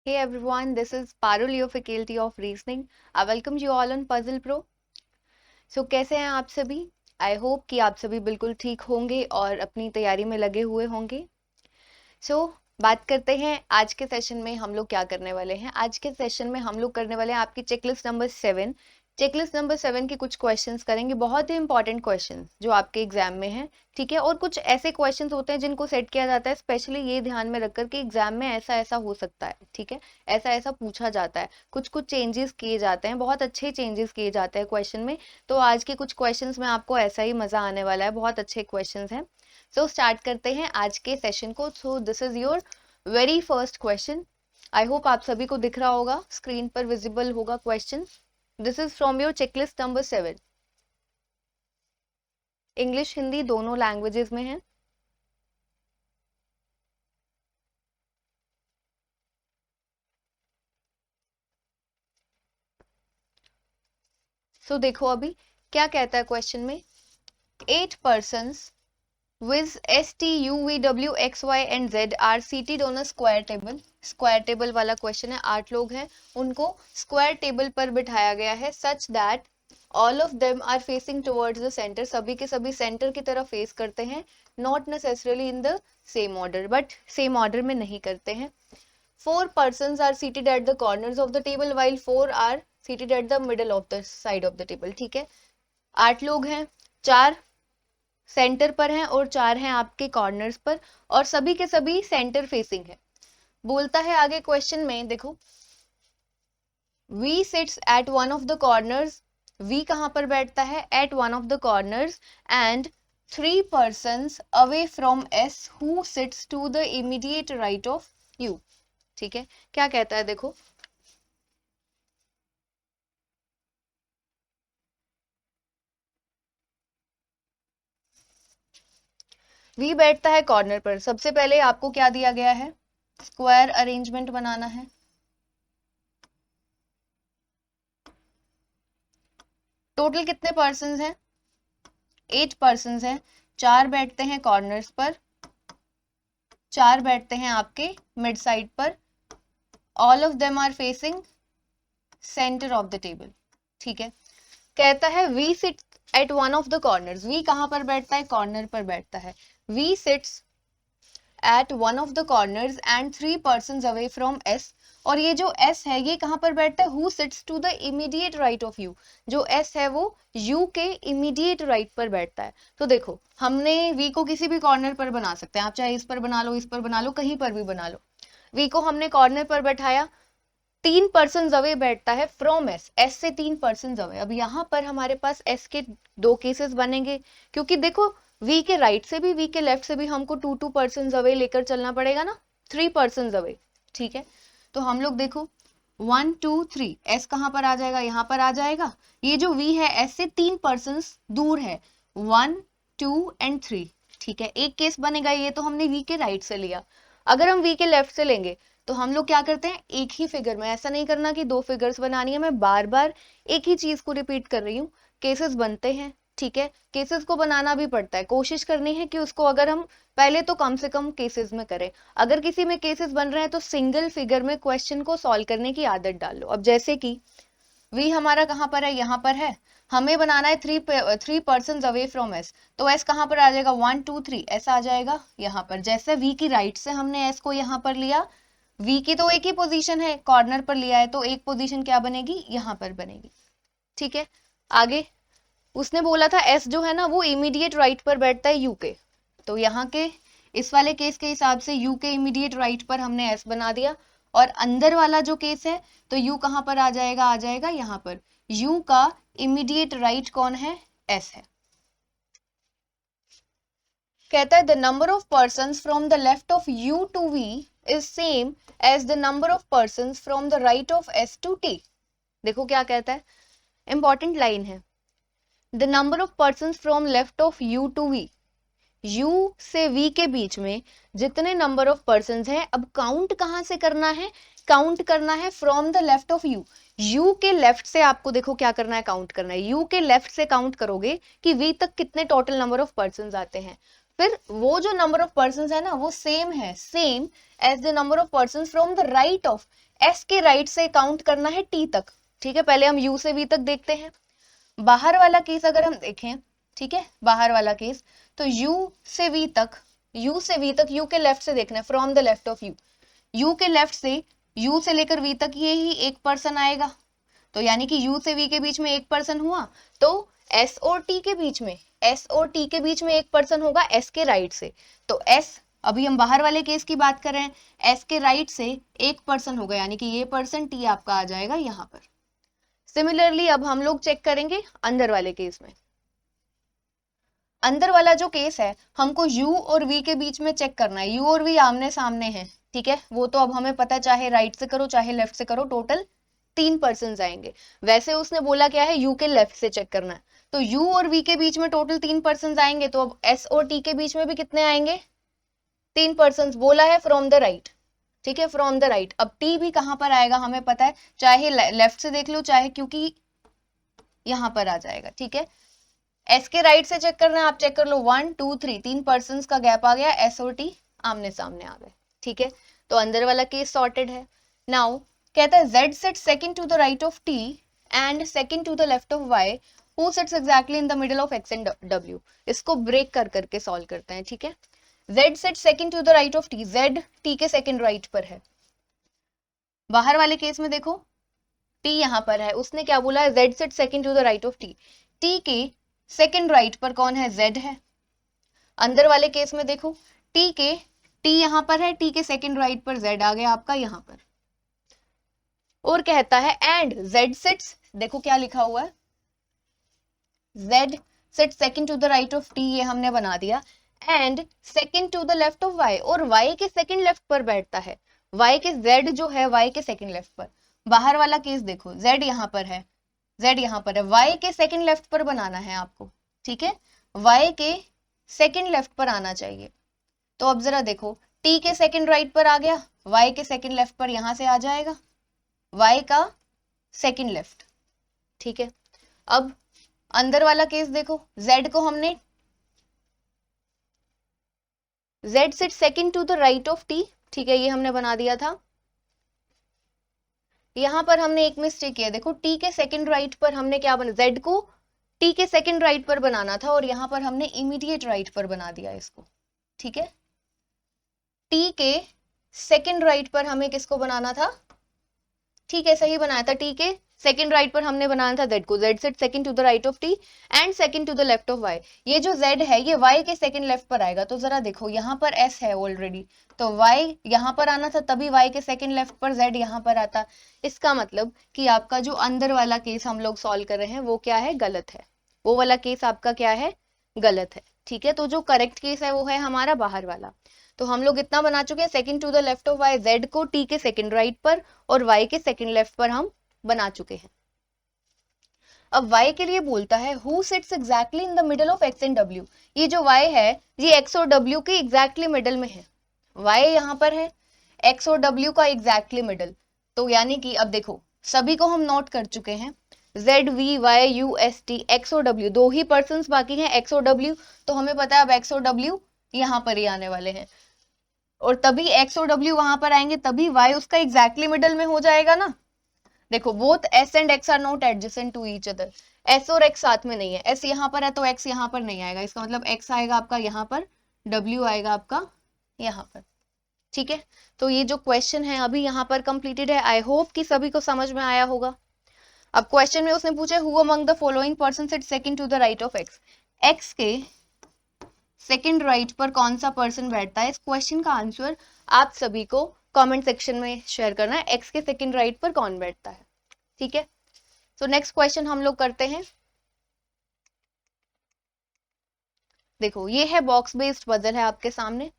Hey everyone, this is Parul, your faculty of reasoning. I welcome you all on Puzzle Pro. So कैसे हैं आप सभी? I hope कि आप सभी बिल्कुल ठीक होंगे और अपनी तैयारी में लगे हुए होंगे. बात करते हैं आज के सेशन में हम लोग क्या करने वाले हैं. आज के सेशन में हम लोग करने वाले हैं आपकी चेकलिस्ट नंबर 7. चेकलिस्ट नंबर 7 के कुछ क्वेश्चंस करेंगे, बहुत ही इंपॉर्टेंट क्वेश्चंस जो आपके एग्जाम में हैं. ठीक है, और कुछ ऐसे क्वेश्चंस होते हैं जिनको सेट किया जाता है स्पेशली ये ध्यान में रखकर कि एग्जाम में ऐसा ऐसा हो सकता है. ठीक है, ऐसा ऐसा पूछा जाता है, कुछ कुछ चेंजेस किए जाते हैं, बहुत अच्छे चेंजेस किए जाते हैं क्वेश्चन में. तो आज के कुछ क्वेश्चंस में आपको ऐसा ही मजा आने वाला है, बहुत अच्छे क्वेश्चंस हैं. स्टार्ट करते हैं आज के सेशन को. This is your very first question. I hope आप सभी को दिख रहा होगा, स्क्रीन पर विजिबल होगा question. This is from your checklist number 7. English Hindi दोनों लैंग्वेजेस में है. देखो अभी क्या कहता है क्वेश्चन में. 8 persons with S T U V W X Y and Z are seated on a square table. Square table वाला क्वेश्चन है. 8 लोग हैं, उनको स्क्वायर टेबल पर बिठाया गया है such that all of them are facing towards the centre. सभी के सभी सेंटर की तरफ फेस करते हैं. Not necessarily in the same order, but same order में नहीं करते हैं. 4 persons are seated at the corners of the table while 4 are seated at the middle of the side of the table. ठीक है, 8 लोग हैं, 4 सेंटर पर हैं और 4 हैं आपके कॉर्नर्स पर, और सभी के सभी सेंटर फेसिंग है. बोलता है आगे क्वेश्चन में, देखो V sits at one of the corners. V कहां पर बैठता है? at one of the corners and 3 persons away from S who sits to the immediate right of U. ठीक है, क्या कहता है देखो. V बैठता है कॉर्नर पर. सबसे पहले आपको क्या दिया गया है? स्क्वायर अरेंजमेंट बनाना है. टोटल कितने पर्सन्स हैं? 8 पर्सन्स हैं. 4 बैठते हैं कॉर्नर्स पर, 4 बैठते हैं आपके मिड साइड पर. All of them are facing centre of the table. ठीक है, कहता है V sit at one of the corners. V कहां पर बैठता है? कॉर्नर पर बैठता है. V sits at one of the corners and 3 persons away from S. और ये जो S है ये कहां पर बैठता है? Who sits to the immediate right of U. जो S है वो U के इमीडिएट राइट पर बैठता है. तो देखो हमने V को किसी भी कॉर्नर पर बना सकते हैं. आप चाहे इस पर बना लो, इस पर बना लो, कहीं पर भी बना लो. V को हमने कॉर्नर पर बैठाया, 3 पर्सन अवे बैठता है फ्रॉम S. S से 3 पर्सन अवे. अब यहाँ पर हमारे पास S के 2 केसेस बनेंगे, क्योंकि देखो V के राइट से भी, V के लेफ्ट से भी हमको 2 पर्सन अवे लेकर चलना पड़ेगा ना, 3 पर्सन अवे. ठीक है, तो हम लोग देखो 1 2 3, S कहां पर आ जाएगा? यहाँ पर आ जाएगा. ये जो V है S से 3 पर्सन दूर है, 1 2 एंड 3. ठीक है, एक केस बनेगा. ये तो हमने V के राइट से लिया. अगर हम V के लेफ्ट से लेंगे तो हम लोग क्या करते हैं? एक ही फिगर में, ऐसा नहीं करना कि 2 फिगर्स बनानी है. मैं बार बार एक ही चीज को रिपीट कर रही हूँ. केसेस बनते हैं, ठीक है, केसेस को बनाना भी पड़ता है. कोशिश करनी है कि उसको अगर हम पहले तो कम से कम केसेस में करें. अगर किसी में केसेस बन रहे हैं तो सिंगल फिगर में क्वेश्चन को सॉल्व करने की आदत डाल लो. अब जैसे कि V हमारा कहां पर है? यहाँ पर है. हमें बनाना है 3 पर्सन अवे फ्रॉम S. तो S कहां पर आ जाएगा? 1 2 3 ऐसा आ जाएगा यहाँ पर. जैसे V की राइट से हमने S को यहाँ पर लिया, V की तो एक ही पोजीशन है, कॉर्नर पर लिया है, तो एक पोजीशन क्या बनेगी? यहाँ पर बनेगी. ठीक है, आगे उसने बोला था S जो है ना वो इमीडिएट राइट पर बैठता है U के. तो यहाँ के इस वाले केस के हिसाब से U के इमीडिएट राइट पर हमने S बना दिया. और अंदर वाला जो केस है तो U कहां पर आ जाएगा? आ जाएगा यहाँ पर. U का इमीडिएट राइट कौन है? S है. कहता है the number of person from the left of U to V is same as the number of person from the right of S to T. देखो क्या कहता है, इंपॉर्टेंट लाइन है. The number of person from left of U to V. U से V के बीच में जितने number of person हैं, अब काउंट कहां से करना है? काउंट करना है from the left of U. U के लेफ्ट से आपको देखो क्या करना है? काउंट करना है. U के लेफ्ट से काउंट करोगे कि V तक कितने टोटल नंबर ऑफ पर्सन आते हैं. फिर वो जो नंबर ऑफ पर्सन है ना वो सेम है, same as the number of person from the right of, S के राइट से काउंट करना है टी तक, ठीक है। पहले हम यू से वी तक देखते हैं। बाहर वाला केस अगर हम देखें, ठीक है, बाहर वाला केस, तो यू से वी तक, यू से वी तक, यू के लेफ्ट से देखना है, from the left of you, you के लेफ्ट से यू से लेकर वी तक ये ही एक पर्सन आएगा, तो यानी कि यू से वी के बीच में एक पर्सन हुआ, तो एस और टी के बीच में, एस और टी के बीच में एक पर्सन होगा एस के राइट से, तो एस, अभी हम बाहर वाले केस की बात कर रहे हैं, एस के राइट से एक पर्सन होगा, यानी कि ये पर्सन टी आपका आ जाएगा यहाँ पर। सिमिलरली अब हम लोग चेक करेंगे अंदर वाले केस में। अंदर वाला जो केस है हमको u और v के बीच में चेक करना है, u और v आमने सामने हैं, ठीक है, वो तो अब हमें पता है, चाहे राइट से करो चाहे लेफ्ट से करो, टोटल 3 पर्सन आएंगे। वैसे उसने बोला क्या है, u के लेफ्ट से चेक करना है, तो u और v के बीच में टोटल 3 पर्सन आएंगे, तो अब s और t के बीच में भी कितने आएंगे, 3 पर्सन बोला है फ्रॉम द राइट, ठीक है, फ्रॉम द राइट। अब t भी कहां पर आएगा हमें पता है, चाहे लेफ्ट से देख लो चाहे, क्योंकि यहां पर आ जाएगा, ठीक है। एस के राइट से चेक करना है, आप चेक कर लो, 1 2 3, 3 पर्सन का गैप आ गया, एस और टी आमने सामने आ गए, ठीक है, तो अंदर वाला केस सॉर्टेड है। नाउ कहता है z sits second to the right of t and second to the left of y, who sits exactly in the middle of x and w। इसको ब्रेक कर करके सॉल्व करते हैं, ठीक है। z sits second to the right of t, z t के second right पर है। बाहर वाले केस में देखो t यहाँ पर है, उसने क्या बोला है, z sits second to the right of t, t के सेकंड राइट पर कौन है, z है। अंदर वाले केस में देखो t यहां पर है, t के सेकंड राइट पर z आ गया आपका यहां पर। और कहता है एंड z सिट्स, देखो क्या लिखा हुआ है, z sits second to the right of t, ये हमने बना दिया, and second to the left of y, और y के सेकंड लेफ्ट पर बैठता है, y के z जो है y के सेकंड लेफ्ट पर। बाहर वाला केस देखो, z यहाँ पर है, z यहाँ पर है, y के सेकंड लेफ्ट पर बनाना है आपको, ठीक है, y के सेकंड लेफ्ट पर आना चाहिए। तो अब जरा देखो, t के सेकंड राइट पर आ गया, y के सेकंड लेफ्ट पर यहां से आ जाएगा, y का सेकंड लेफ्ट, ठीक है। अब अंदर वाला केस देखो, z को हमने, z sit second to the right of t, ठीक है, ये हमने बना दिया था। यहां पर हमने एक मिस्टेक किया, देखो t के सेकंड राइट पर हमने क्या बना, z को t के सेकंड राइट पर बनाना था, और यहां पर हमने इमीडिएट राइट पर बना दिया इसको, ठीक है। t के सेकंड राइट पर हमें किसको बनाना था, ठीक है, सही बनाया था, t के सेकंड राइट पर हमने बनाना था z को, z sit second to the right of t and second to the left of y। ये जो z है ये y के सेकंड लेफ्ट पर आएगा, तो जरा देखो यहाँ पर s है ऑलरेडी, तो y यहाँ पर आना था, तभी y के सेकंड लेफ्ट पर z यहाँ पर आता। इसका मतलब कि आपका जो अंदर वाला केस हम लोग सॉल्व कर रहे हैं वो क्या है, गलत है, वो वाला केस आपका क्या है, गलत है, ठीक है। तो जो करेक्ट केस है वो है हमारा बाहर वाला। तो हम लोग इतना बना चुके हैं, second to the left of y, z को t के सेकंड राइट पर और y के सेकंड लेफ्ट पर हम बना चुके हैं। अब y के लिए बोलता है who sits exactly in the middle of x and w। ये जो y है ये x और w के एग्जैक्टली मिडल में है, y यहाँ पर है, x और w का एग्जैक्टली मिडल, तो यानी कि अब देखो सभी को हम नोट कर चुके हैं, z v y u s t, x और w दो ही पर्सन्स बाकी हैं, x और w, तो हमें पता है अब x और w यहाँ पर ही आने वाले हैं, और तभी x और w वहां पर आएंगे, तभी y उसका एग्जैक्टली मिडल में हो जाएगा ना। देखो both s and x are not adjacent to each other, s और x साथ में नहीं है, s यहाँ पर है तो x यहाँ पर नहीं आएगा, इसका मतलब x आएगा आपका यहाँ पर, w आएगा आपका यहाँ पर, ठीक है। तो ये जो क्वेश्चन है अभी यहाँ पर कंप्लीटेड है, आई होप कि सभी को समझ में आया होगा। अब क्वेश्चन में उसने पूछा who among the following person sit second to the right of x, x के सेकंड राइट पर कौन सा पर्सन बैठता है। इस क्वेश्चन का आंसर आप सभी को कमेंट सेक्शन में शेयर करना है, x के सेकंड राइट पर कौन बैठता है, ठीक है। तो नेक्स्ट क्वेश्चन हम लोग करते हैं। देखो ये है बॉक्स बेस्ड पजल है आपके सामने,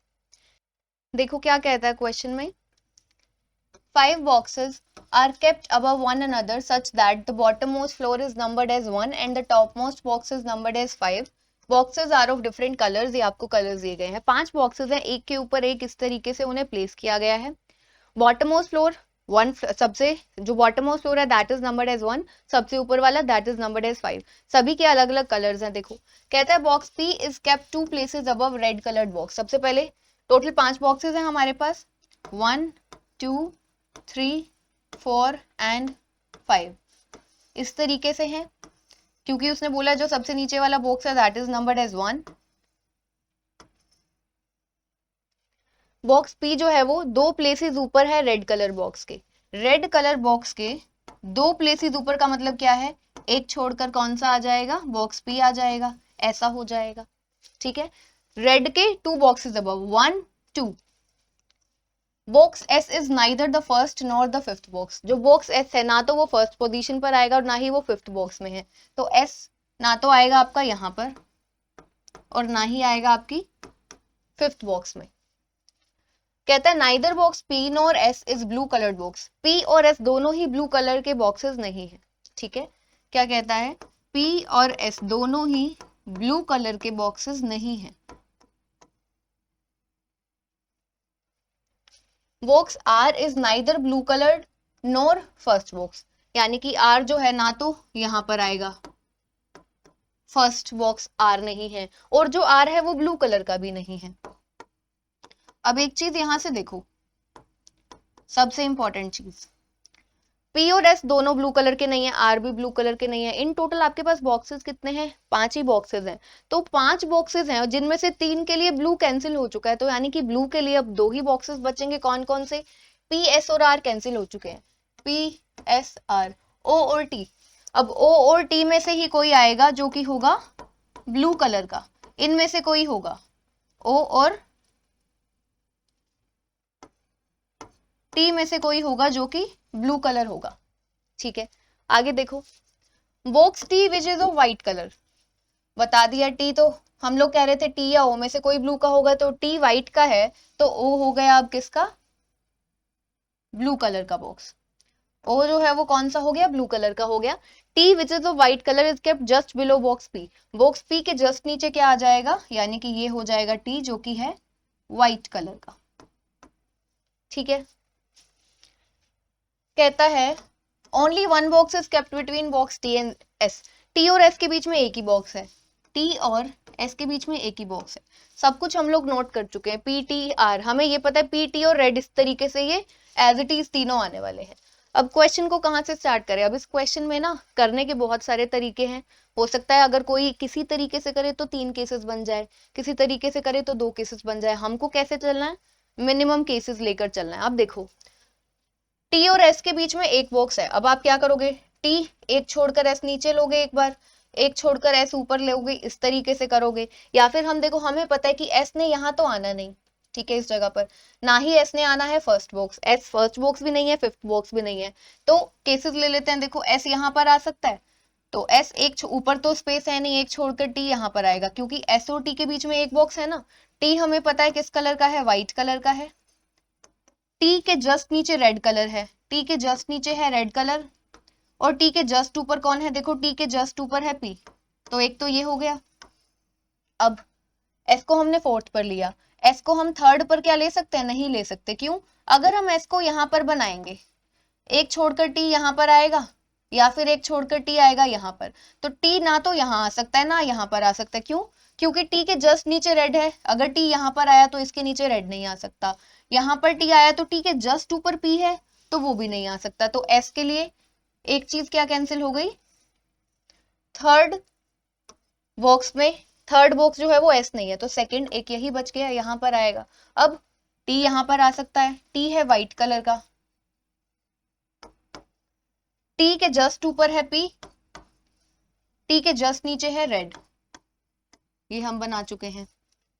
देखो क्या कहता है क्वेश्चन में, 5 boxes are kept above one another such that the bottommost floor is numbered as 1 and the topmost box is numbered as 5. Boxes are of different colors, ये आपको कलर्स दिए गए हैं, 5 बॉक्सेस हैं, एक के ऊपर एक इस तरीके से उन्हें प्लेस किया गया है। बॉटमोस्ट फ्लोर वन सबसे जो बॉटम मोस्ट फ्लोर है दैट इज नंबर्ड एज 1, सबसे ऊपर वाला दैट इज नंबर्ड एज 5। सभी के अलग अलग कलर्स हैं। देखो कहता है box P is kept 2 places above red coloured box. सबसे पहले टोटल 5 बॉक्सेस हैं हमारे पास, 1 2 3 4 एंड 5। इस तरीके से है, क्योंकि उसने बोला जो सबसे नीचे वाला बॉक्स है that is numbered as 1। Box P जो है वो 2 प्लेसेस ऊपर है रेड कलर बॉक्स के। रेड कलर बॉक्स के 2 प्लेसेस ऊपर का मतलब क्या है, एक छोड़कर कौन सा आ जाएगा, बॉक्स पी आ जाएगा, ऐसा हो जाएगा। ठीक है, रेड के 2 boxes above 1 2। Box S is neither the first nor the fifth box. जो बॉक्स एस है ना तो वो फर्स्ट पोजीशन पर आएगा और ना ही वो फिफ्थ बॉक्स में है। तो एस ना तो आएगा आपका यहाँ पर और ना ही आएगा आपकी फिफ्थ बॉक्स में। कहता है neither box P nor S is blue coloured box. P और एस दोनों ही ब्लू कलर के बॉक्सेस नहीं है। ठीक है, क्या कहता है, पी और एस दोनों ही ब्लू कलर के बॉक्सेस नहीं है। Box R is neither blue coloured nor first box. यानी कि आर जो है ना तो यहां पर आएगा, फर्स्ट बॉक्स आर नहीं है, और जो आर है वो ब्लू कलर का भी नहीं है। अब एक चीज यहां से देखो, सबसे इंपॉर्टेंट चीज, पी और एस दोनों ब्लू कलर के नहीं है, आर भी ब्लू कलर के नहीं है। इन टोटल आपके पास बॉक्सेस कितने हैं, 5 ही बॉक्सेस हैं। तो 5 बॉक्सेस हैं जिनमें से 3 के लिए ब्लू कैंसिल हो चुका है, तो यानी कि ब्लू के लिए अब 2 ही बॉक्सेस बचेंगे। कौन कौन से, पी एस और आर कैंसिल हो चुके हैं, पी एस आर। ओ और टी, अब ओ और टी में से ही कोई आएगा जो कि होगा ब्लू कलर का, इनमें से कोई होगा, ओ और टी में से कोई होगा जो कि ब्लू कलर होगा। ठीक है, आगे देखो, box T which is of white colour. बता दिया टी, तो हम लोग कह रहे थे टी या ओ में से कोई ब्लू का होगा, तो टी व्हाइट का है तो ओ हो गया अब किसका, ब्लू कलर का बॉक्स। ओ जो है वो कौन सा हो गया, ब्लू कलर का हो गया। T which is of white colour is kept just below box P. Box P के जस्ट नीचे क्या आ जाएगा, यानी कि ये हो जाएगा टी जो कि है व्हाइट कलर का। ठीक है, कहता है only one box is kept between box T and S. T और एस के बीच में एक ही बॉक्स है, टी और एस के बीच में एक ही बॉक्स है। सब कुछ हम लोग नोट कर चुके हैं, पी टी आर हमें ये पता है, पी टी और रेड इस तरीके से ये एज इट इज तीनों आने वाले हैं। अब क्वेश्चन को कहाँ से स्टार्ट करें, अब इस क्वेश्चन में ना करने के बहुत सारे तरीके हैं। हो सकता है अगर कोई किसी तरीके से करे तो 3 केसेस बन जाए, किसी तरीके से करे तो 2 केसेस बन जाए। हमको कैसे चलना है, मिनिमम केसेस लेकर चलना है। अब देखो टी और एस के बीच में एक बॉक्स है, अब आप क्या करोगे, टी एक छोड़कर एस नीचे लोगे, एक बार एक छोड़कर एस ऊपर लोगे, इस तरीके से करोगे। या फिर हम देखो हमें पता है कि एस ने यहाँ तो आना नहीं, ठीक है, इस जगह पर ना ही एस ने आना है first box, S first box भी नहीं है, फिफ्थ बॉक्स भी नहीं है। तो केसेस ले लेते हैं, देखो एस यहाँ पर आ सकता है, तो एस एक ऊपर तो स्पेस है नहीं, एक छोड़कर टी यहाँ पर आएगा, क्योंकि एस और टी के बीच में एक बॉक्स है ना। टी हमें पता है किस कलर का है, व्हाइट कलर का है। टी के जस्ट नीचे रेड कलर है, टी के जस्ट नीचे है रेड कलर, और टी के जस्ट ऊपर कौन है, देखो टी के जस्ट ऊपर है पी, तो एक तो ये हो गया। अब एस को हमने फोर्थ पर लिया, एस को हम थर्ड पर क्या ले सकते हैं, नहीं ले सकते, क्यों, अगर हम एस को यहाँ पर बनाएंगे, एक छोड़कर टी यहाँ पर आएगा या फिर एक छोड़कर टी आएगा यहाँ पर, तो टी ना तो यहाँ आ सकता है ना यहाँ पर आ सकता है, क्यों, क्योंकि टी के जस्ट नीचे रेड है, अगर टी यहाँ पर आया तो इसके नीचे रेड नहीं आ सकता। यहाँ पर टी आया तो टी के जस्ट ऊपर पी है तो वो भी नहीं आ सकता। तो एस के लिए एक चीज क्या कैंसिल हो गई, थर्ड बॉक्स में थर्ड बॉक्स जो है वो एस नहीं है, तो सेकंड एक यही बच गया, यहाँ पर आएगा। अब टी यहाँ पर आ सकता है, टी है व्हाइट कलर का, टी के जस्ट ऊपर है पी, टी के जस्ट नीचे है रेड, ये हम बना चुके हैं।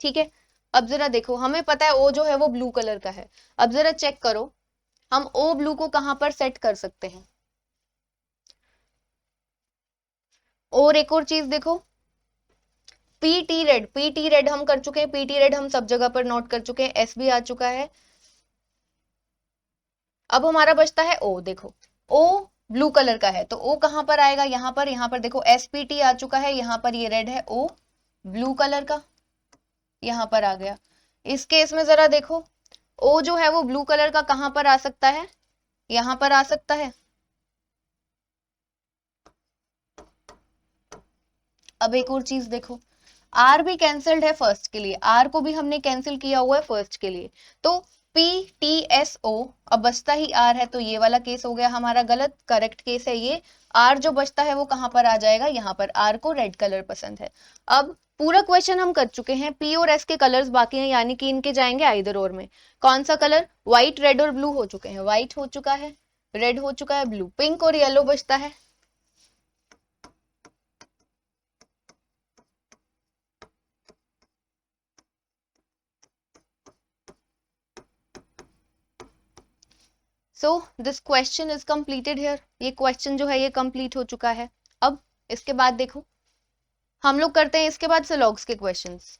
ठीक है, अब जरा देखो हमें पता है ओ जो है वो ब्लू कलर का है, अब जरा चेक करो हम ओ ब्लू को कहां पर सेट कर सकते हैं। और एक और चीज देखो, पी टी रेड हम कर चुके हैं, पी टी रेड हम सब जगह पर नोट कर चुके हैं, एस भी आ चुका है। अब हमारा बचता है ओ, देखो ओ ब्लू कलर का है तो ओ कहां पर आएगा, यहाँ पर देखो एस पी टी आ चुका है, यहाँ पर ये रेड है, ओ ब्लू कलर का यहाँ पर आ गया। इस केस में जरा देखो ओ जो है वो ब्लू कलर का कहां पर आ सकता है, यहां पर आ सकता है। अब एक और चीज देखो, आर भी कैंसल्ड है फर्स्ट के लिए, आर को भी हमने कैंसिल किया हुआ है फर्स्ट के लिए, तो पी टी एस ओ, अब बचता ही आर है, तो ये वाला केस हो गया हमारा गलत, करेक्ट केस है ये। आर जो बचता है वो कहां पर आ जाएगा, यहाँ पर, आर को रेड कलर पसंद है। अब पूरा क्वेश्चन हम कर चुके हैं, पी और एस के कलर्स बाकी हैं, यानी कि इनके जाएंगे आइदर और में। कौन सा कलर, व्हाइट रेड और ब्लू हो चुके हैं, व्हाइट हो चुका है, रेड हो चुका है, ब्लू, पिंक और येलो बचता है। So this question is completed here, ये क्वेश्चन जो है ये कंप्लीट हो चुका है। अब इसके बाद देखो, हम लोग करते हैं इसके बाद सिलॉग्स के क्वेश्चंस।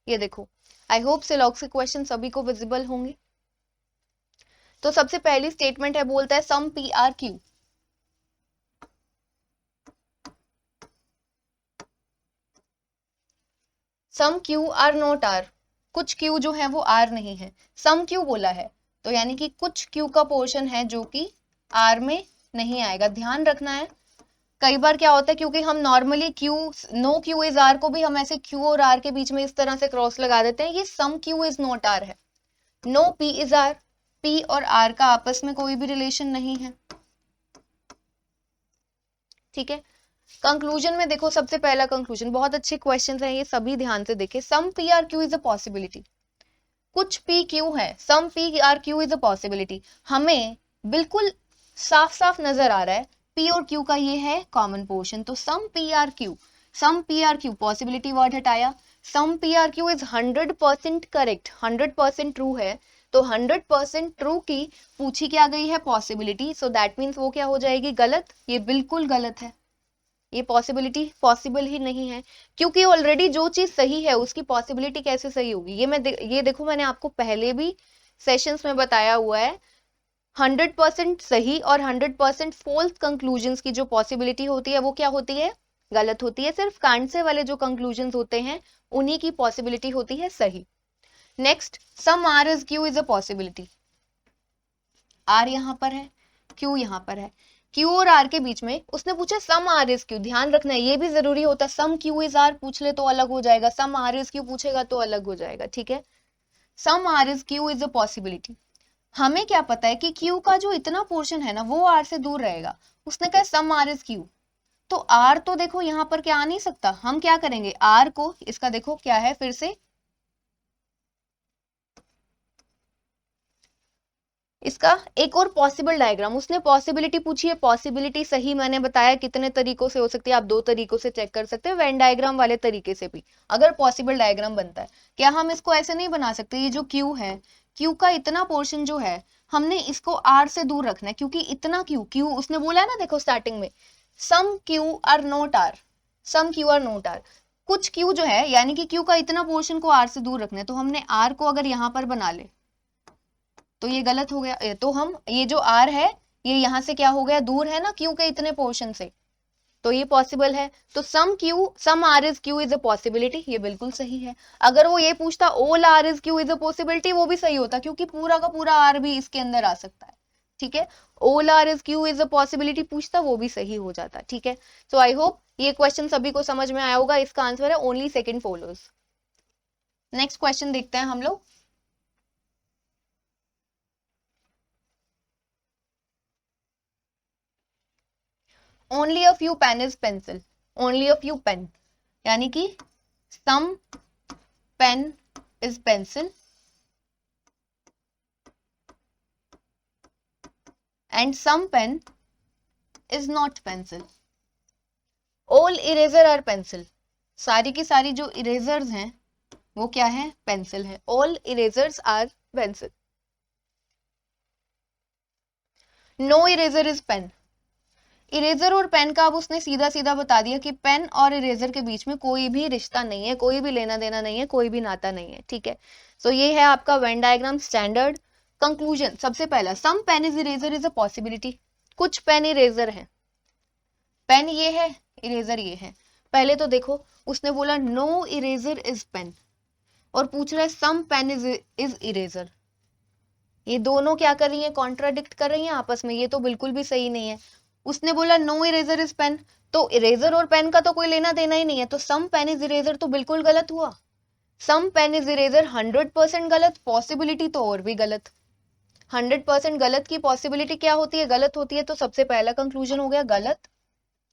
ये देखो, आई होप सिलॉग्स के क्वेश्चन सभी को विजिबल होंगे। तो सबसे पहली स्टेटमेंट है, बोलता है some P are Q, some Q are not R, कुछ क्यू जो है वो आर नहीं है, सम क्यू बोला है, तो यानी कि कुछ क्यू का पोर्शन है जो कि आर में नहीं आएगा, ध्यान रखना है। कई बार क्या होता है, क्योंकि हम normally Q, no Q is R को भी हम ऐसे क्यू और आर के बीच में इस तरह से क्रॉस लगा देते हैं, ये some Q is not R है, no P is R, P और आर का आपस में कोई भी रिलेशन नहीं है, ठीक है। कंक्लूजन में देखो, सबसे पहला कंक्लूजन, बहुत अच्छे क्वेश्चन हैं ये, सभी ध्यान से देखें। Some P are Q is a possibility, कुछ पी क्यू है, some P are Q is a possibility, हमें बिल्कुल साफ साफ नजर आ रहा है पी और क्यू का ये है कॉमन पोर्शन, तो some P are Q, some P are Q, possibility word हटाया, some P are Q is 100% correct, 100% true है, तो 100% ट्रू की पूछी क्या गई है, पॉसिबिलिटी, सो दैट मीन्स वो क्या हो जाएगी, गलत, ये बिल्कुल गलत है, ये पॉसिबिलिटी पॉसिबल ही नहीं है, क्योंकि ऑलरेडी जो चीज सही है उसकी पॉसिबिलिटी कैसे सही होगी, ये देखो मैंने आपको पहले भी सेशंस में बताया हुआ है, 100% सही और 100% फॉल्स कंक्लूजन्स की जो पॉसिबिलिटी होती है वो क्या होती है, गलत होती है, सिर्फ कांट से वाले जो कंक्लूजन्स होते हैं उन्हीं की पॉसिबिलिटी होती है सही। Next, some R is Q is a possibility, R यहां पर है, क्यू यहां पर है, क्यू और आर के बीच में उसने पूछा सम आर इज क्यू, ध्यान रखना है ये भी जरूरी होता है, सम क्यू इज आर पूछ ले तो अलग हो जाएगा, सम आर इज क्यू पूछेगा तो अलग हो जाएगा, ठीक है। Some R is Q is a possibility, हमें क्या पता है कि क्यू का जो इतना पोर्शन है ना वो आर से दूर रहेगा, उसने कहा सम आर इज क्यू, तो आर तो देखो यहाँ पर क्या आ नहीं सकता, हम क्या करेंगे, आर को, इसका देखो क्या है, फिर से इसका एक और पॉसिबल डायग्राम, उसने पॉसिबिलिटी पूछी है, पॉसिबिलिटी सही मैंने बताया कितने तरीकों से हो सकती है, आप दो तरीकों से चेक कर सकते हैं, वेन डायग्राम वाले तरीके से भी अगर पॉसिबल डायग्राम बनता है, क्या हम इसको ऐसे नहीं बना सकते, ये जो क्यू है, क्यू का इतना पोर्शन जो है हमने इसको आर से दूर रखना है, क्योंकि इतना क्यू, क्यू उसने बोला है ना, देखो स्टार्टिंग में some Q are not R, some Q are not R, कुछ क्यू जो है यानी कि क्यू का इतना पोर्शन को आर से दूर रखना है, तो हमने आर को अगर यहां पर बना ले तो ये गलत हो गया, तो हम ये जो आर है ये यहां से क्या हो गया, दूर है ना क्यू के इतने पोर्शन से, तो ये पॉसिबल है, तो some Q, some R is Q is a possibility, ये बिल्कुल सही है। अगर वो ये पूछता all R is Q is a possibility, वो भी सही होता, क्योंकि पूरा का पूरा आर भी इसके अंदर आ सकता है, ठीक है। All R is Q is a possibility पूछता, वो भी सही हो जाता, ठीक है। सो आई होप ये क्वेश्चन सभी को समझ में आया होगा, इसका आंसर है only second follows. Next question देखते हैं हम लोग, only a few pen is pencil, only a few pen, यानी कि some pen is pencil and some pen is not pencil, all eraser are pencil, सारी की सारी जो इरेजर्स हैं वो क्या है, पेंसिल है, all erasers are pencil, no eraser is pen, eraser और पेन का अब उसने सीधा सीधा बता दिया कि पेन और इरेजर के बीच में कोई भी रिश्ता नहीं है, कोई भी लेना देना नहीं है, कोई भी नाता नहीं है, ठीक है। सो ये है आपका वेन डायग्राम स्टैंडर्ड। कंक्लूजन, सबसे पहला, some pen is eraser is a possibility, कुछ पेन इरेजर है, पेन ये है, इरेजर ये है। पहले तो देखो उसने बोला नो इरेजर इज पेन, और पूछ रहा है सम पेन इज इरेजर। ये दोनों क्या कर रही हैं, कॉन्ट्राडिक्ट कर रही हैं आपस में, ये तो बिल्कुल भी सही नहीं है। उसने बोला नो इरेजर इज पेन, तो इरेजर और पेन का तो कोई लेना देना ही नहीं है, तो सम पेन इज इरेजर तो बिल्कुल गलत हुआ। सम पेन इज इरेजर 100% गलत, पॉसिबिलिटी तो और भी गलत। 100% गलत की पॉसिबिलिटी क्या होती है, गलत होती है, तो सबसे पहला कंक्लूजन हो गया गलत।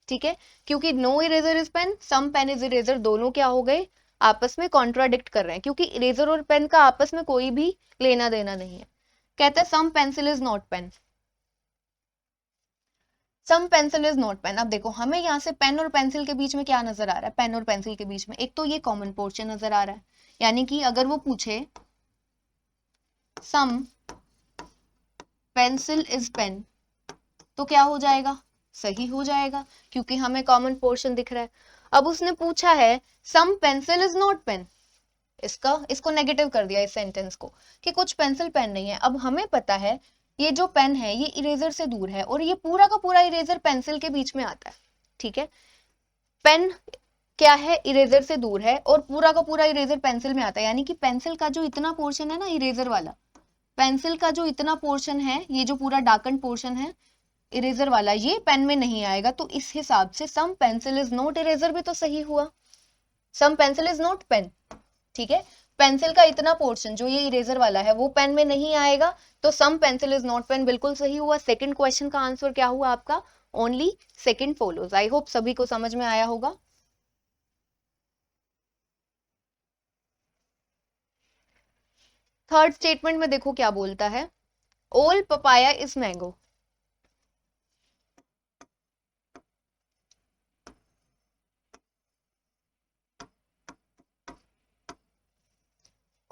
ठीक है, क्योंकि no eraser is pen, some pen is eraser, दोनों क्या हो गए, आपस में कॉन्ट्राडिक्ट कर रहे हैं, क्योंकि इरेजर और पेन का आपस में कोई भी लेना देना नहीं है। कहते हैं some pencil is not pen, some pencil is not pen. अब देखो हमें यहाँ से पेन और पेंसिल के बीच में क्या नजर आ रहा है, पेन और पेंसिल के बीच में एक तो ये कॉमन पोर्शन नजर आ रहा है, यानी कि अगर वो पूछे सम पेंसिल इज पेन तो क्या हो जाएगा, सही हो जाएगा, क्योंकि हमें कॉमन पोर्शन दिख रहा है। अब उसने पूछा है सम पेंसिल इज नॉट पेन, इसको नेगेटिव कर दिया इस सेंटेंस को, कि कुछ पेंसिल पेन नहीं है। अब हमें पता है ये जो पेन है ये इरेजर से दूर है, और ये पूरा का पूरा इरेजर पेंसिल के बीच में आता है। ठीक है, पेन क्या है, इरेजर से दूर है, और पूरा का पूरा इरेजर पेंसिल में आता है, यानी कि पेंसिल का जो इतना पोर्शन है ना इरेजर वाला, पेंसिल का जो इतना पोर्शन है, ये जो पूरा डार्कन पोर्शन है इरेजर वाला, ये पेन में नहीं आएगा। तो इस हिसाब से सम पेंसिल इज नॉट इरेजर भी तो सही हुआ, सम पेंसिल इज नॉट पेन। ठीक है, पेंसिल का इतना पोर्शन जो ये इरेजर वाला है वो पेन में नहीं आएगा, तो सम पेंसिल इज नॉट पेन बिल्कुल सही हुआ। सेकंड क्वेश्चन का आंसर क्या हुआ आपका, only second follows. I hope सभी को समझ में आया होगा। थर्ड स्टेटमेंट में देखो क्या बोलता है, all papaya is mango.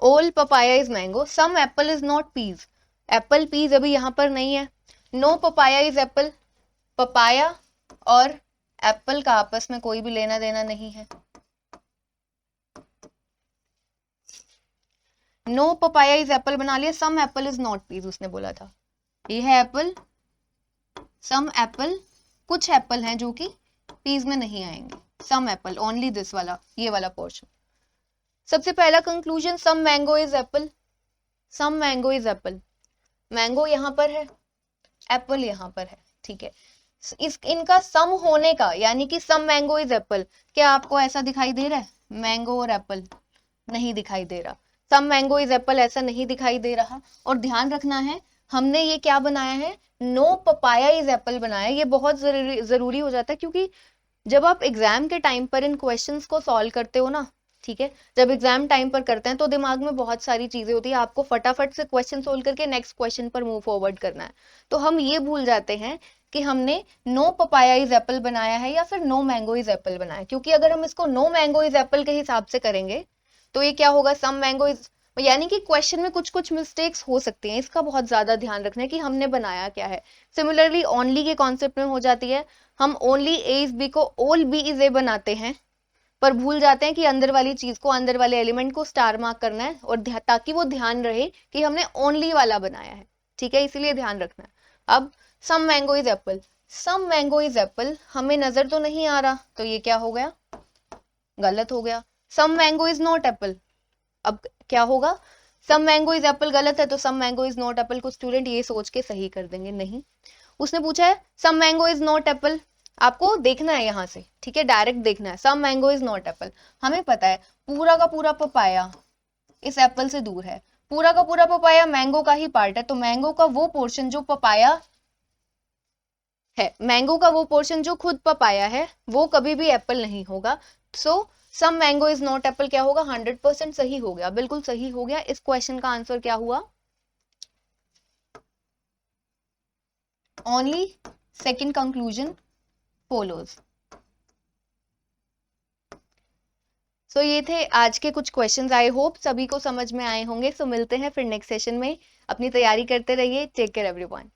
All papaya is mango, some apple is not peas. Apple peas अभी यहां पर नहीं है। No papaya is apple, papaya और एप्पल का आपस में कोई भी लेना देना नहीं है। नो पपाया इज एप्पल बना लिया, सम एप्पल इज नॉट पीज उसने बोला था, ये है एप्पल, सम एप्पल, कुछ एप्पल हैं जो कि पीज में नहीं आएंगे, सम एप्पल ओनली दिस वाला, ये वाला पोर्शन। सबसे पहला conclusion some mango is apple, some mango is apple, mango यहां पर है, एप्पल यहां पर है। ठीक है, इनका सम होने का, यानी कि सम मैंगो इज एप्पल, क्या आपको ऐसा दिखाई दे रहा है, मैंगो और एप्पल नहीं दिखाई दे रहा, सम मैंगो इज एप्पल ऐसा नहीं दिखाई दे रहा। और ध्यान रखना है हमने ये क्या बनाया है, नो पपाया इज एप्पल बनाया। ये बहुत जरूरी हो जाता है, क्योंकि जब आप एग्जाम के टाइम पर इन क्वेश्चंस को सॉल्व करते हो ना, ठीक है, जब एग्जाम टाइम पर करते हैं तो दिमाग में बहुत सारी चीजें होती है, आपको फटाफट से क्वेश्चन सोल्व करके नेक्स्ट क्वेश्चन पर मूव फॉरवर्ड करना है, तो हम ये भूल जाते हैं कि हमने नो पपाया इज एप्पल बनाया है या फिर नो मैंगो इज एप्पल बनाया है। क्योंकि अगर हम इसको नो मैंगो इज एप्पल के हिसाब से करेंगे तो ये क्या होगा, सम मैंगो इज, यानी कि क्वेश्चन में कुछ कुछ मिस्टेक्स हो सकती हैं, इसका बहुत ज्यादा ध्यान रखना है कि हमने बनाया क्या है। सिमिलरली ओनली के कॉन्सेप्ट में हो जाती है, हम ओनली ए इज बी को ऑल बी इज ए बनाते हैं, पर भूल जाते हैं कि अंदर वाली चीज को, अंदर वाले एलिमेंट को स्टार मार्क करना है, और ताकि वो ध्यान रहे कि हमने ओनली वाला बनाया है। ठीक है, इसीलिए ध्यान रखना है। अब some mango is apple, some mango is apple हमें नजर तो नहीं आ रहा, तो ये क्या हो गया, गलत हो गया। सम मैंगो इज नॉट एप्पल, अब क्या होगा, सम मैंगो इज एप्पल गलत है, तो सम मैंगो इज नॉट एप्पल को स्टूडेंट ये सोच के सही कर देंगे, नहीं। उसने पूछा है सम मैंगो इज नॉट एप्पल, आपको देखना है यहां से, ठीक है, डायरेक्ट देखना है, सम मैंगो इज नॉट एप्पल। हमें पता है पूरा का पूरा पपाया इस एप्पल से दूर है, पूरा का पूरा पपाया मैंगो का ही पार्ट है, तो मैंगो का वो पोर्शन जो पपाया है, मैंगो का वो पोर्शन जो खुद पपाया है, वो कभी भी एप्पल नहीं होगा। सो सम मैंगो इज नॉट एप्पल क्या होगा, 100% सही हो गया, बिल्कुल सही हो गया। इस क्वेश्चन का आंसर क्या हुआ, ओनली सेकेंड कंक्लूजन फॉलोज। सो ये थे आज के कुछ क्वेश्चंस, आई होप सभी को समझ में आए होंगे। सो मिलते हैं फिर नेक्स्ट सेशन में, अपनी तैयारी करते रहिए, टेक केयर एवरीवन।